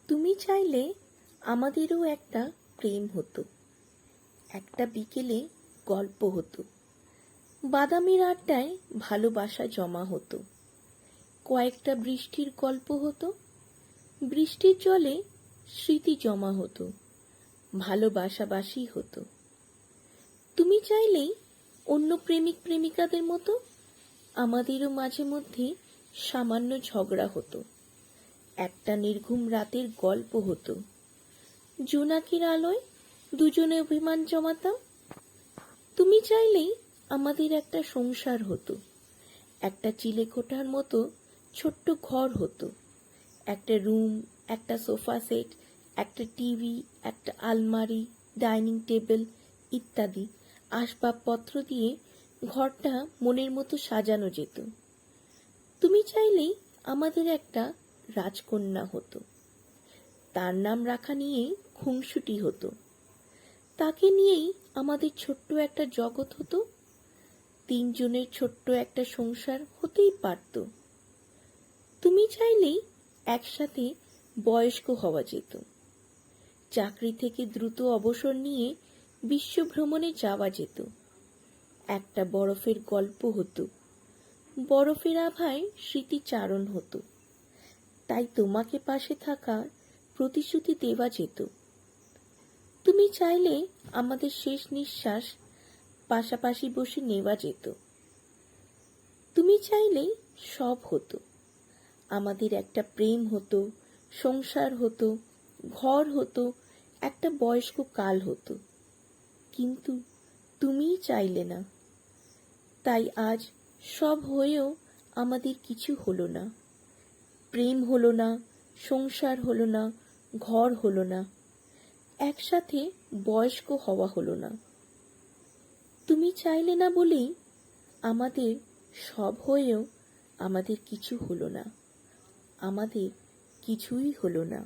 তুমি চাইলে আমাদেরও একটা প্রেম হতো, একটা বিকেলে গল্প হতো, বাদামের আড্ডায় ভালোবাসা জমা হতো, কয়েকটা বৃষ্টির গল্প হতো, বৃষ্টির জলে স্মৃতি জমা হতো, ভালোবাসাবাসি হতো। তুমি চাইলেই অন্য প্রেমিক প্রেমিকাদের মতো আমাদেরও মাঝে মধ্যে সামান্য ঝগড়া হতো, একটা নির্ঘুম রাতের গল্প হতো, জোনাকির আলোয় দুজনে অভিমান জমাতাম। তুমি চাইলেই আমাদের একটা সংসার হতো, একটা চিলেকোঠার মতো ছোট্ট ঘর হতো, একটা রুম, একটা সোফা সেট, একটা টিভি, একটা আলমারি, ডাইনিং টেবিল ইত্যাদি আসবাবপত্র দিয়ে ঘরটা মনের মতো সাজানো যেত। তুমি চাইলেই আমাদের একটা রাজকন্যা হতো, তার নাম রাখা নিয়েই খুনসুটি হতো, তাকে নিয়েই আমাদের ছোট্ট একটা জগৎ হতো, তিনজনের ছোট্ট একটা সংসার হতেই পারত। তুমি চাইলেই একসাথে বয়স্ক হওয়া যেত, চাকরি থেকে দ্রুত অবসর নিয়ে বিশ্ব ভ্রমণে যাওয়া যেত, একটা বরফের গল্প হতো, বরফের আভায় স্মৃতিচারণ হতো, তাই তোমাকে পাশে থাকার প্রতিশ্রুতি দেওয়া যেত। তুমি চাইলে আমাদের শেষ নিঃশ্বাস পাশাপাশি বসে নেওয়া যেত। তুমি চাইলেই সব হতো, আমাদের একটা প্রেম হতো, সংসার হতো, ঘর হতো, একটা বয়স্ক কাল হতো। কিন্তু তুমিই চাইলে না, তাই আজ সব হয়েও আমাদের কিছু হলো না। প্রেম হলো না, সংসার হলো না, ঘর হলো না, একসাথে বয়স্ক হওয়া হলো না। তুমি চাইলে না বলেই আমাদের সব হয়েও আমাদের কিছু হলো না, আমাদের কিছুই হলো না।